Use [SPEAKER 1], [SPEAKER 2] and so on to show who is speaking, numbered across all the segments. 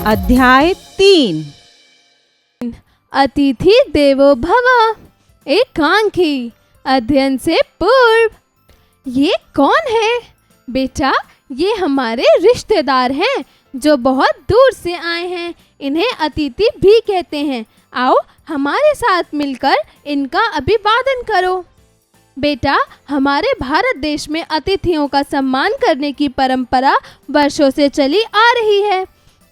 [SPEAKER 1] अध्याय 3।
[SPEAKER 2] अतिथि देवो भव। एकांकी अध्ययन से पूर्व। ये कौन है बेटा? ये हमारे रिश्तेदार हैं जो बहुत दूर से आए हैं। इन्हें अतिथि भी कहते हैं। आओ हमारे साथ मिलकर इनका अभिवादन करो। बेटा, हमारे भारत देश में अतिथियों का सम्मान करने की परंपरा वर्षों से चली आ रही है।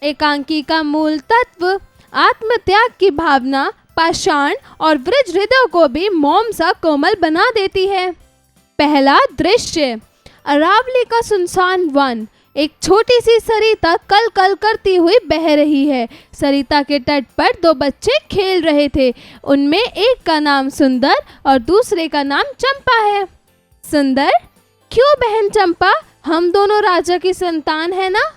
[SPEAKER 2] एकांकी का मूल तत्व आत्मत्याग की भावना पाषाण और वृज हृदय को भी मोम सा कोमल बना देती है। पहला दृश्य, अरावली का सुनसान वन। एक छोटी सी सरिता कल कल करती हुई बह रही है। सरिता के तट पर दो बच्चे खेल रहे थे। उनमें एक का नाम सुंदर और दूसरे का नाम चंपा है। सुंदर, क्यों बहन चंपा, हम दोनों राजा की संतान है ना?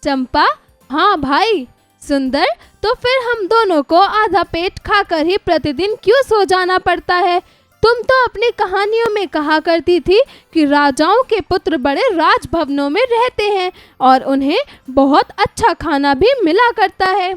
[SPEAKER 2] चंपा, हाँ भाई। सुंदर, तो फिर हम दोनों को आधा पेट खाकर ही प्रतिदिन क्यों सो जाना पड़ता है? तुम तो अपनी कहानियों में कहा करती थी कि राजाओं के पुत्र बड़े राजभवनों में रहते हैं और उन्हें बहुत अच्छा खाना भी मिला करता है।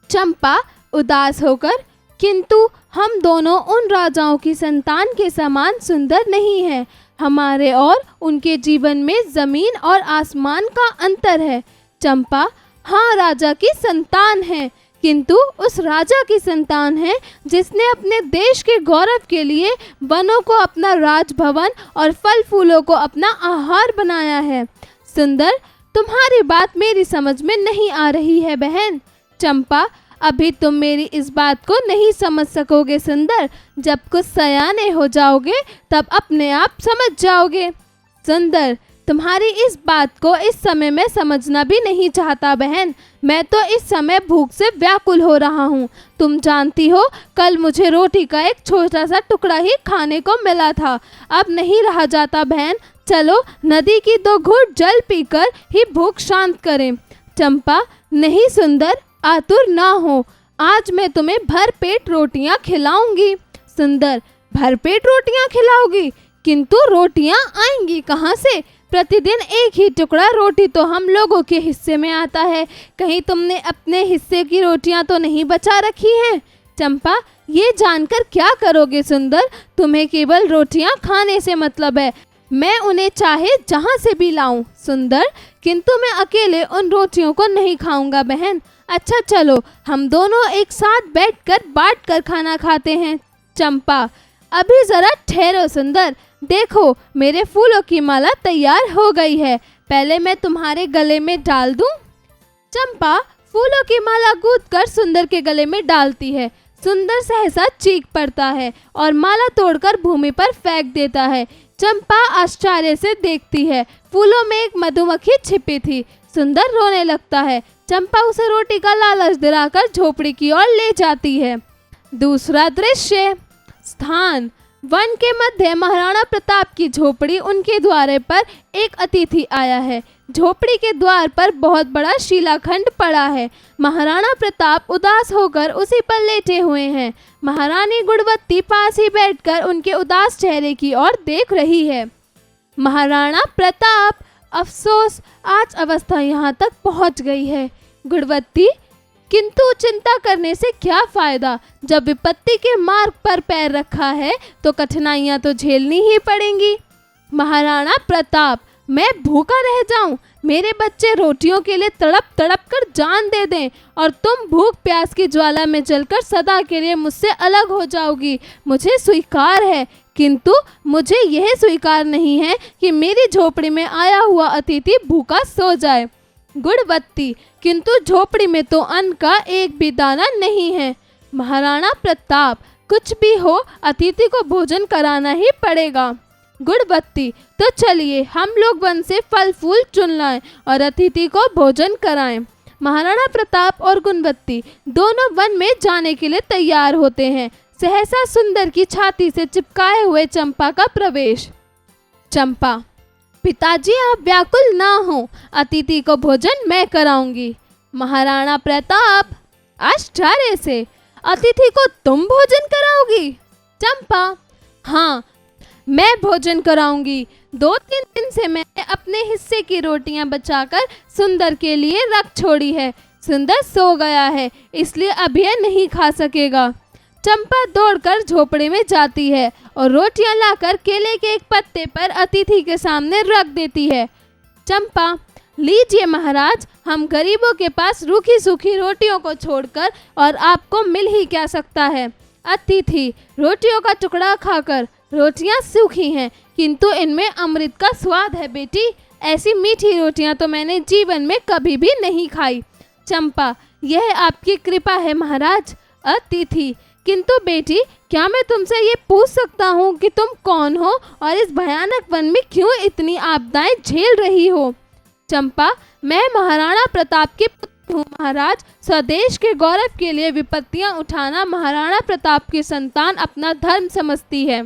[SPEAKER 2] चंपा उदास होकर, किंतु हम दोनों उन राजाओं की संतान के समान सुंदर नहीं हैं। हमारे और उनके जीवन में जमीन और आसमान का अंतर है। चंपा, हाँ राजा की संतान है, किंतु उस राजा की संतान है जिसने अपने देश के गौरव के लिए वनों को अपना राजभवन और फल फूलों को अपना आहार बनाया है। सुंदर, तुम्हारी बात मेरी समझ में नहीं आ रही है बहन। चंपा, अभी तुम मेरी इस बात को नहीं समझ सकोगे सुंदर। जब कुछ सयाने हो जाओगे तब अपने आप समझ जाओगे। सुंदर, तुम्हारी इस बात को इस समय मैं समझना भी नहीं चाहता बहन। मैं तो इस समय भूख से व्याकुल हो रहा हूँ। तुम जानती हो, कल मुझे रोटी का एक छोटा सा टुकड़ा ही खाने को मिला था। अब नहीं रहा जाता बहन। चलो नदी की 2 घूंट जल पीकर ही भूख शांत करें। चंपा, नहीं सुंदर, आतुर ना हो। आज मैं तुम्हें भर पेट रोटियाँ खिलाऊंगी। सुंदर, भर पेट रोटियाँ खिलाओगी? किंतु रोटियाँ आएंगी कहाँ से? प्रतिदिन एक ही टुकड़ा रोटी तो हम लोगों के हिस्से में आता है। कहीं तुमने अपने हिस्से की रोटियां तो नहीं बचा रखी हैं? चंपा, ये जानकर क्या करोगे सुंदर? तुम्हें केवल रोटियां खाने से मतलब है। मैं उन्हें चाहे जहां से भी लाऊं सुंदर, किंतु मैं अकेले उन रोटियों को नहीं खाऊंगा बहन। अच्छा चलो, हम दोनों एक साथ बैठकर बांट कर खाना खाते हैं। चंपा, अभी जरा ठहरो सुंदर। देखो, मेरे फूलों की माला तैयार हो गई है। पहले मैं तुम्हारे गले में डाल दूं। चंपा फूलों की माला गूंथकर सुंदर के गले में डालती है। सुंदर सहसा चीख पड़ता है और माला तोड़कर भूमि पर फेंक देता है। चंपा आश्चर्य से देखती है। फूलों में एक मधुमक्खी छिपी थी। सुंदर रोने लगता है। चंपा उसे रोटी का लालच दिलाकर झोपड़ी की ओर ले जाती है। दूसरा दृश्य, स्थान वन के मध्य महाराणा प्रताप की झोपड़ी। उनके द्वार पर एक अतिथि आया है। झोपड़ी के द्वार पर बहुत बड़ा शिलाखंड पड़ा है। महाराणा प्रताप उदास होकर उसी पर लेटे हुए हैं। महारानी गुणवत्ती पास ही बैठकर उनके उदास चेहरे की ओर देख रही है। महाराणा प्रताप, अफसोस आज अवस्था यहाँ तक पहुँच गई है। गुणवत्ती, किंतु चिंता करने से क्या फायदा? जब विपत्ति के मार्ग पर पैर रखा है तो कठिनाइयां तो झेलनी ही पड़ेंगी। महाराणा प्रताप, मैं भूखा रह जाऊं, मेरे बच्चे रोटियों के लिए तड़प तड़प कर जान दे दें और तुम भूख प्यास की ज्वाला में जलकर सदा के लिए मुझसे अलग हो जाओगी, मुझे स्वीकार है। किंतु मुझे यह स्वीकार नहीं है कि मेरी झोपड़ी में आया हुआ अतिथि भूखा सो जाए। गुणवत्ती, किंतु झोपड़ी में तो अन्न का एक भी दाना नहीं है। महाराणा प्रताप, कुछ भी हो, अतिथि को भोजन कराना ही पड़ेगा। गुणवत्ती, तो चलिए हम लोग वन से फल फूल चुन लाएं और अतिथि को भोजन कराएं। महाराणा प्रताप और गुणवत्ती दोनों वन में जाने के लिए तैयार होते हैं। सहसा सुंदर की छाती से चिपकाए हुए चंपा का प्रवेश। चंपा, पिताजी आप व्याकुल ना हो, अतिथि को भोजन मैं कराऊंगी। महाराणा प्रताप आश्चर्य से, अतिथि को तुम भोजन कराओगी? चंपा, हाँ मैं भोजन कराऊंगी। 2-3 दिन से मैंने अपने हिस्से की रोटियां बचाकर सुंदर के लिए रख छोड़ी है। सुंदर सो गया है, इसलिए अब यह नहीं खा सकेगा। चंपा दौड़कर झोपड़ी में जाती है और रोटियां लाकर केले के एक पत्ते पर अतिथि के सामने रख देती है। चंपा, लीजिए महाराज, हम गरीबों के पास रूखी सूखी रोटियों को छोड़कर और आपको मिल ही क्या सकता है। अतिथि, रोटियों का टुकड़ा खाकर, रोटियां सूखी हैं किंतु इनमें अमृत का स्वाद है बेटी, ऐसी मीठी रोटियां तो मैंने जीवन में कभी भी नहीं खाई। चंपा, यह आपकी कृपा है महाराज। अतिथि, किंतु बेटी, क्या मैं तुमसे ये पूछ सकता हूँ कि तुम कौन हो और इस भयानक वन में क्यों इतनी आपदाएं झेल रही हो। चंपा, मैं महाराणा प्रताप की पुत्र हूँ महाराज। स्वदेश के गौरव के लिए विपत्तियां उठाना महाराणा प्रताप की संतान अपना धर्म समझती है।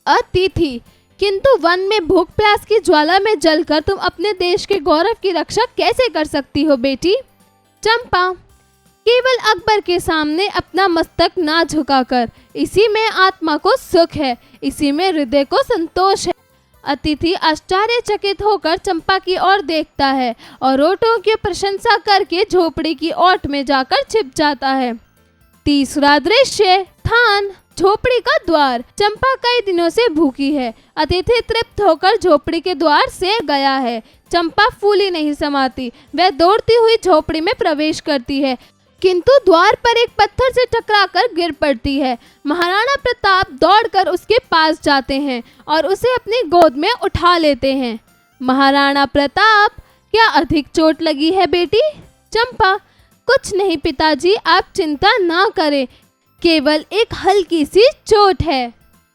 [SPEAKER 2] अतिथि, किंतु वन में भूख प्यास की ज्वाला में जलकर तुम अपने देश के गौरव की रक्षा कैसे कर सकती हो बेटी। चंपा, केवल अकबर के सामने अपना मस्तक ना झुकाकर, इसी में आत्मा को सुख है, इसी में हृदय को संतोष है। अतिथि आश्चर्यचकित होकर चंपा की ओर देखता है और रोटियों की प्रशंसा करके झोपड़ी की ओट में जाकर छिप जाता है। तीसरा दृश्य, थान, झोपड़ी का द्वार। चंपा कई दिनों से भूखी है। अतिथि तृप्त होकर झोपड़ी के द्वार से गया है। चंपा फूली नहीं समाती, वह दौड़ती हुई झोपड़ी में प्रवेश करती है किंतु द्वार पर एक पत्थर से टकराकर गिर पड़ती है। महाराणा प्रताप दौड़कर उसके पास जाते हैं और उसे अपनी गोद में उठा लेते हैं। महाराणा प्रताप, क्या अधिक चोट लगी है बेटी। चंपा, कुछ नहीं पिताजी, आप चिंता ना करें, केवल एक हल्की सी चोट है।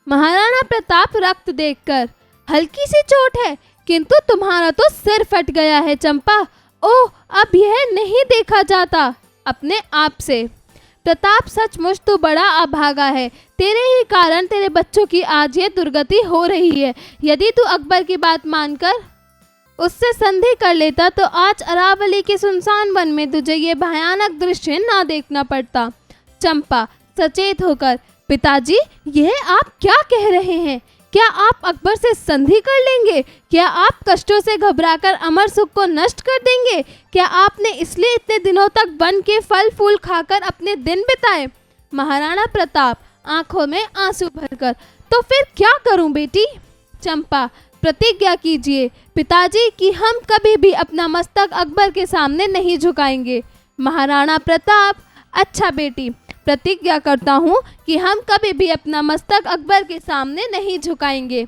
[SPEAKER 2] महाराणा प्रताप रक्त देखकर, हल्की सी चोट है किंतु तुम्हारा तो सिर फट गया है चंपा। ओह, अब यह नहीं देखा जाता अपने आप से। प्रताप, सचमुच तू बड़ा अभागा है, तेरे ही कारण तेरे बच्चों की आज ये दुर्गति हो रही है। यदि तू अकबर की बात मानकर उससे संधि कर लेता तो आज अरावली के सुनसान वन में तुझे ये भयानक दृश्य ना देखना पड़ता। चंपा सचेत होकर, पिताजी, यह आप क्या कह रहे हैं। क्या आप अकबर से संधि कर लेंगे? क्या आप कष्टों से घबराकर अमर सुख को नष्ट कर देंगे? क्या आपने इसलिए इतने दिनों तक वन के फल फूल खाकर अपने दिन बिताए? महाराणा प्रताप, आंखों में आंसू भरकर, तो फिर क्या करूं बेटी। चंपा, प्रतिज्ञा कीजिए पिताजी कि हम कभी भी अपना मस्तक अकबर के सामने नहीं झुकाएंगे। महाराणा प्रताप, अच्छा बेटी, प्रतिज्ञा करता हूँ कि हम कभी भी अपना मस्तक अकबर के सामने नहीं झुकाएंगे।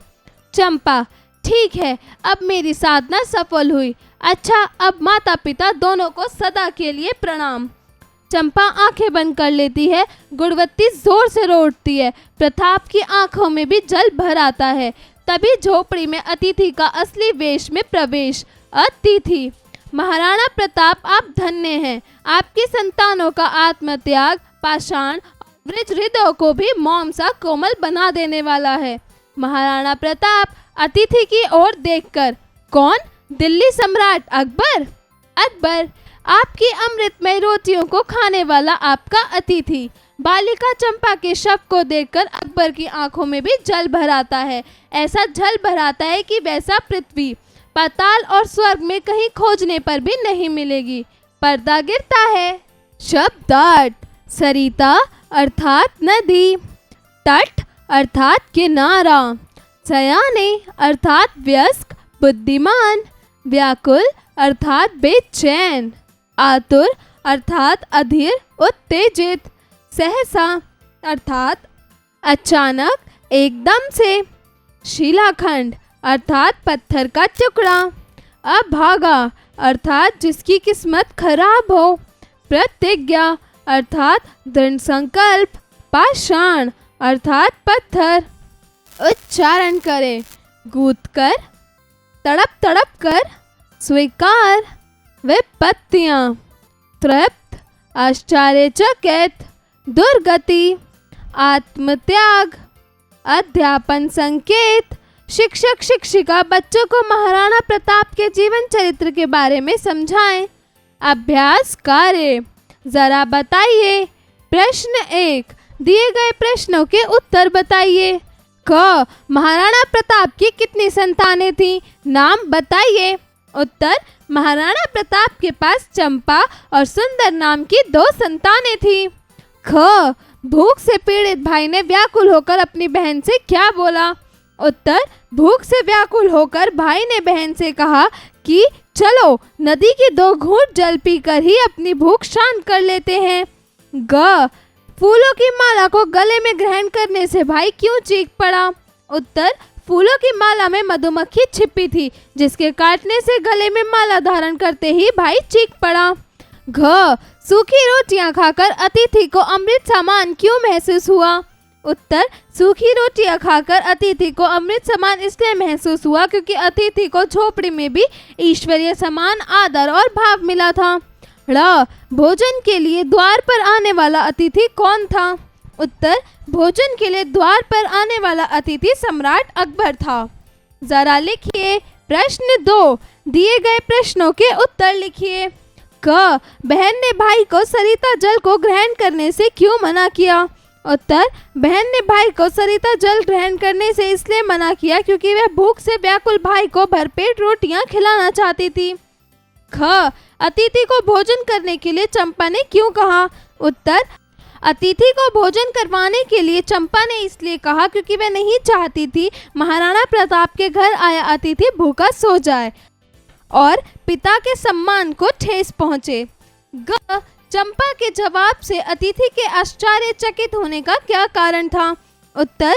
[SPEAKER 2] चंपा, ठीक है, अब मेरी साधना सफल हुई। अच्छा, अब माता पिता दोनों को सदा के लिए प्रणाम। चंपा आंखें बंद कर लेती है। गुणवत्ती जोर से रो उठती है। प्रताप की आंखों में भी जल भर आता है। तभी झोपड़ी में अतिथि का असली वेश में प्रवेश। अतिथि, महाराणा प्रताप, आप धन्य हैं। आपकी संतानों का आत्मत्याग पाषाण वृद्ध हृदयों को भी मोम सा कोमल बना देने वाला है। महाराणा प्रताप अतिथि की ओर देखकर, कौन? दिल्ली सम्राट अकबर। अकबर, आपकी अमृतमय रोटियों को खाने वाला आपका अतिथि। बालिका चंपा के शव को देखकर अकबर की आंखों में भी जल भर आता है। ऐसा जल भर आता है कि वैसा पृथ्वी, पाताल और स्वर्ग में कहीं खोजने पर भी नहीं मिलेगी। पर्दा गिरता है। शब्दार्थ, सरिता अर्थात नदी, तट अर्थात किनारा, सयाने अर्थात वयस्क बुद्धिमान, व्याकुल अर्थात बेचैन, आतुर अर्थात अधीर उत्तेजित, सहसा अर्थात अचानक एकदम से, शिलाखंड अर्थात पत्थर का टुकड़ा, अभागा अर्थात जिसकी किस्मत खराब हो, प्रतिज्ञा अर्थात दृढ़ संकल्प, पाषाण अर्थात पत्थर। उच्चारण करें, गूंथ कर, तड़प तड़प कर, स्वीकार, विपत्तियां, तृप्त, आश्चर्यचकित, दुर्गति, आत्मत्याग, अध्यापन संकेत। शिक्षक शिक्षिका बच्चों को महाराणा प्रताप के जीवन चरित्र के बारे में समझाएं। अभ्यास कार्य, जरा बताइए। प्रश्न 1, दिए गए प्रश्नों के उत्तर बताइए। क, महाराणा प्रताप की कितनी संतानें थीं? नाम बताइए। उत्तर, महाराणा प्रताप के पास चंपा और सुंदर नाम की 2 संतानें थी। ख, भूख से पीड़ित भाई ने व्याकुल होकर अपनी बहन से क्या बोला? उत्तर, भूख से व्याकुल होकर भाई ने बहन से कहा कि चलो नदी की 2 घूंट जल पीकर ही अपनी भूख शांत कर लेते हैं। ग, फूलों की माला को गले में ग्रहण करने से भाई क्यों चीख पड़ा? उत्तर, फूलों की माला में मधुमक्खी छिपी थी, जिसके काटने से गले में माला धारण करते ही भाई चीख पड़ा। घ, सूखी रोटियां खाकर अतिथि को अमृत समान क्यों महसूस हुआ? उत्तर, सूखी रोटियां खाकर अतिथि को अमृत समान इसलिए महसूस हुआ क्योंकि अतिथि को झोपड़ी में भी ईश्वरीय समान आदर और भाव मिला था। ड़, भोजन के लिए द्वार पर आने वाला अतिथि कौन था? उत्तर, भोजन के लिए द्वार पर आने वाला अतिथि सम्राट अकबर था। जरा लिखिए प्रश्न 2, दिए गए प्रश्नों के उत्तर लिखिए। क, बहन ने भाई को सरिता जल को ग्रहण करने से क्यों मना किया? उत्तर, बहन ने भाई को सरिता जल ग्रहण करने से इसलिए मना किया क्योंकि वह भूख से व्याकुल भाई को भरपेट रोटियां खिलाना चाहती थी। ख, अतिथि को भोजन करने के लिए चंपा ने क्यों कहा? उत्तर, अतिथि को भोजन करवाने के लिए चंपा ने इसलिए कहा क्योंकि वह नहीं चाहती थी महाराणा प्रताप के घर आया अतिथि भूखा सो जाए और पिता के सम्मान को ठेस पहुंचे। ग, चंपा के जवाब से अतिथि के आश्चर्यचकित होने का क्या कारण था? उत्तर,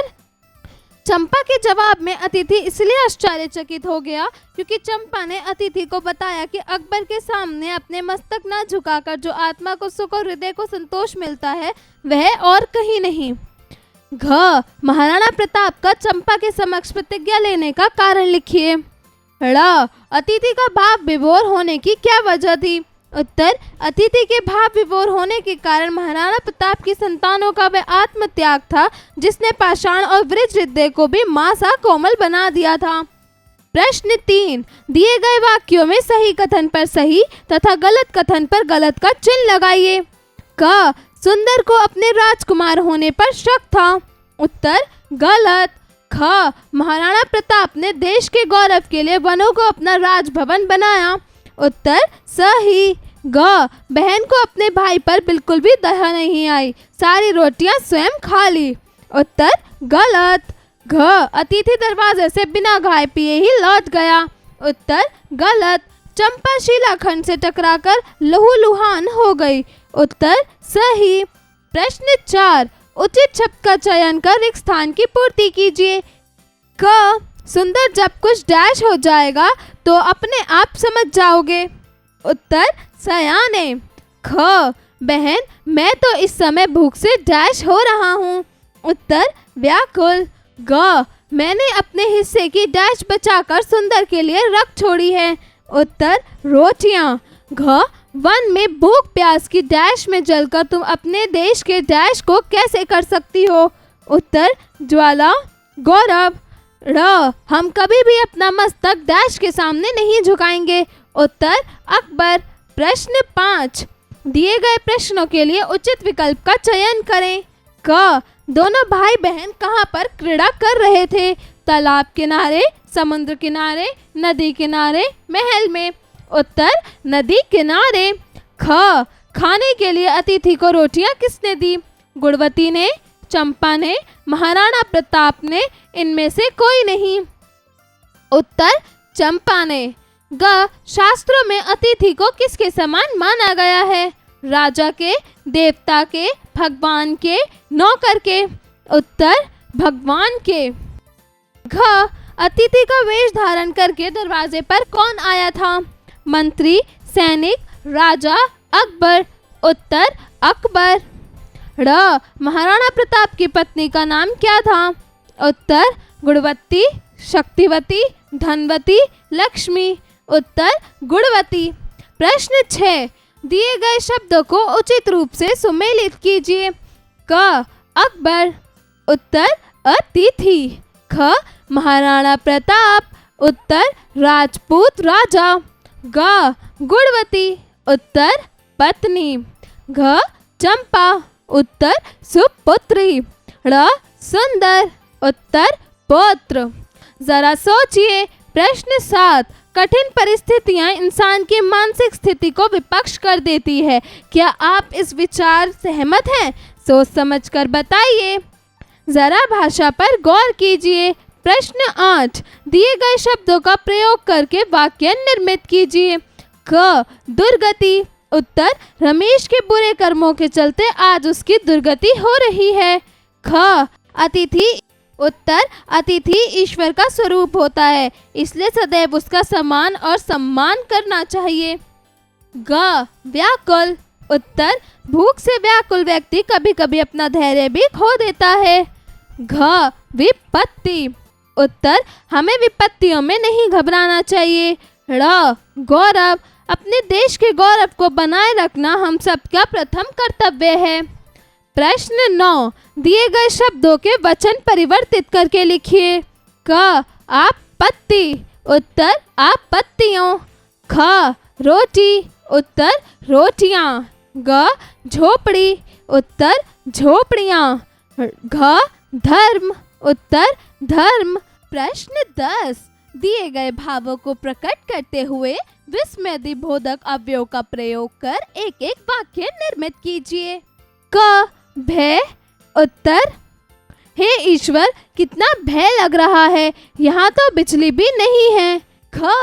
[SPEAKER 2] चंपा के जवाब में अतिथि इसलिए आश्चर्यचकित हो गया क्योंकि चंपा ने अतिथि को बताया कि अकबर के सामने अपने मस्तक न झुकाकर जो आत्मा को सुख और हृदय को संतोष मिलता है वह और कहीं नहीं। घ, महाराणा प्रताप का चंपा के समक्ष प्रतिज्ञा लेने का कारण लिखिए। ड़, अतिथि का भाव विभोर होने की क्या वजह थी? उत्तर, अतिथि के भाव विभोर होने के कारण महाराणा प्रताप की संतानों का वह आत्मत्याग था जिसने पाषाण और वज्र हृदय को भी मां सा कोमल बना दिया था। प्रश्न 3, दिए गए वाक्यों में सही कथन पर सही तथा गलत कथन पर गलत का चिन्ह लगाइए। क, सुंदर को अपने राजकुमार होने पर शक था। उत्तर, गलत। ख, महाराणा प्रताप ने देश के गौरव के लिए वनों को अपना राजभवन बनाया। उत्तर, सही। ग, बहन को अपने भाई पर बिल्कुल भी दया नहीं आई, सारी रोटियां स्वयं खा ली। उत्तर, गलत। घ, अतिथि दरवाजे से बिना खाए पिए ही लौट गया। उत्तर, गलत। चंपा शिलाखंड से टकराकर लहूलुहान हो गई। उत्तर, सही। प्रश्न 4, उचित शब्द का चयन कर रिक्त स्थान की पूर्ति कीजिए। क, सुंदर जब कुछ डैश हो जाएगा तो अपने आप समझ जाओगे। उत्तर, सयाने। ख, बहन मैं तो इस समय भूख से डैश हो रहा हूँ। उत्तर, व्याकुल। ग, मैंने अपने हिस्से की डैश बचाकर सुंदर के लिए रख छोड़ी है। उत्तर, रोटियां। घ, वन में भूख प्यास की डैश में जलकर तुम अपने देश के डैश को कैसे कर सकती हो? उत्तर, ज्वाला। गौरव। र, हम कभी भी अपना मस्तक डैश के सामने नहीं झुकाएंगे। उत्तर, अकबर। प्रश्न 5, दिए गए प्रश्नों के लिए उचित विकल्प का चयन करें। क, दोनों भाई बहन कहाँ पर क्रीड़ा कर रहे थे? तालाब किनारे, समुद्र किनारे, नदी किनारे, महल में। उत्तर, नदी किनारे। ख, खाने के लिए अतिथि को रोटियां किसने दी? गुणवती ने, चंपा ने, महाराणा प्रताप ने, इनमें से कोई नहीं। उत्तर, चंपा ने। ग, शास्त्रों में अतिथि को किसके समान माना गया है? राजा के, देवता के, भगवान के, नौकर के। उत्तर, भगवान के। घ, अतिथि का वेश धारण करके दरवाजे पर कौन आया था? मंत्री, सैनिक, राजा, अकबर। उत्तर, अकबर। ड़, महाराणा प्रताप की पत्नी का नाम क्या था? उत्तर, गुणवती, शक्तिवती, धनवती, लक्ष्मी। उत्तर, गुणवती। प्रश्न 6, दिए गए शब्दों को उचित रूप से सुमेलित कीजिए। क, अकबर। उत्तर, अतिथि। ख, महाराणा प्रताप। उत्तर, राजपूत राजा। ग, गुणवती। उत्तर, पत्नी। घ, चंपा। उत्तर, सुपुत्री। ड़, सुंदर। उत्तर, पुत्र। जरा सोचिए। प्रश्न 7, कठिन परिस्थितियां इंसान की मानसिक स्थिति को विपक्ष कर देती है। क्या आप इस विचार सहमत हैं? सोच समझकर बताइए। जरा भाषा पर गौर कीजिए। प्रश्न 8, दिए गए शब्दों का प्रयोग करके वाक्य निर्मित कीजिए। क, दुर्गति। उत्तर, रमेश के बुरे कर्मों के चलते आज उसकी दुर्गति हो रही है। ख, अतिथि। उत्तर, अतिथि ईश्वर का स्वरूप होता है, इसलिए सदैव उसका सम्मान और सम्मान करना चाहिए। ग, व्याकुल। उत्तर, भूख से व्याकुल व्यक्ति कभी कभी अपना धैर्य भी खो देता है। घ, विपत्ति। उत्तर, हमें विपत्तियों में नहीं घबराना चाहिए। ड़, गौरव। अपने देश के गौरव को बनाए रखना हम सबका प्रथम कर्तव्य है। प्रश्न 9, दिए गए शब्दों के वचन परिवर्तित करके लिखिए। क, आपत्ति। उत्तर, आपत्तियों। ख, रोटी। उत्तर, रोटियां। ग, झोपड़ी। उत्तर, झोपड़ियां। घ, धर्म। उत्तर, धर्म। प्रश्न 10, दिए गए भावों को प्रकट करते हुए विस्मयदिबोधक अवयव का प्रयोग कर एक एक वाक्य निर्मित कीजिए। क, भय। उत्तर, हे ईश्वर, कितना भय लग रहा है, यहाँ तो बिजली भी नहीं है। ख,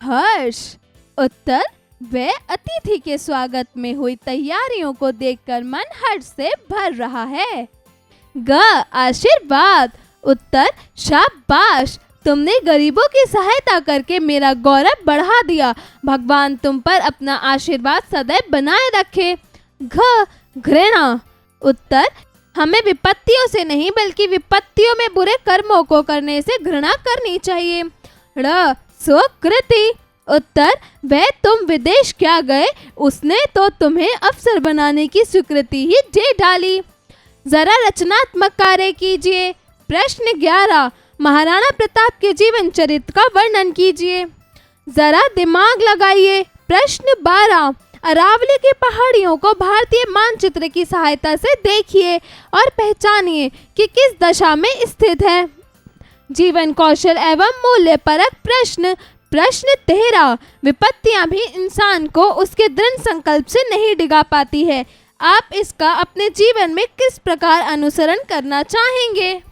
[SPEAKER 2] हर्ष। उत्तर, वह अतिथि के स्वागत में हुई तैयारियों को देखकर मन हर्ष से भर रहा है। ग, आशीर्वाद। उत्तर, शाबाश, तुमने गरीबों की सहायता करके मेरा गौरव बढ़ा दिया। भगवान तुम पर अपना आशीर्वाद सदैव बनाए रखे। घ, घृणा। उत्तर, हमें विपत्तियों से नहीं बल्कि विपत्तियों में बुरे कर्मों को करने से घृणा करनी चाहिए। ड़, सुकृति। उत्तर, वह तुम विदेश क्या गए, उसने तो तुम्हें अफसर बनाने की स्वीकृति ही दे डाली। जरा रचनात्मक कार्य कीजिए। प्रश्न 11, महाराणा प्रताप के जीवन चरित्र का वर्णन कीजिए। जरा दिमाग लगाइए। प्रश्न 12, अरावली की पहाड़ियों को भारतीय मानचित्र की सहायता से देखिए और पहचानिए कि किस दशा में स्थित है। जीवन कौशल एवं मूल्य परक प्रश्न। प्रश्न 13, विपत्तियां भी इंसान को उसके दृढ़ संकल्प से नहीं डिगा पाती है। आप इसका अपने जीवन में किस प्रकार अनुसरण करना चाहेंगे?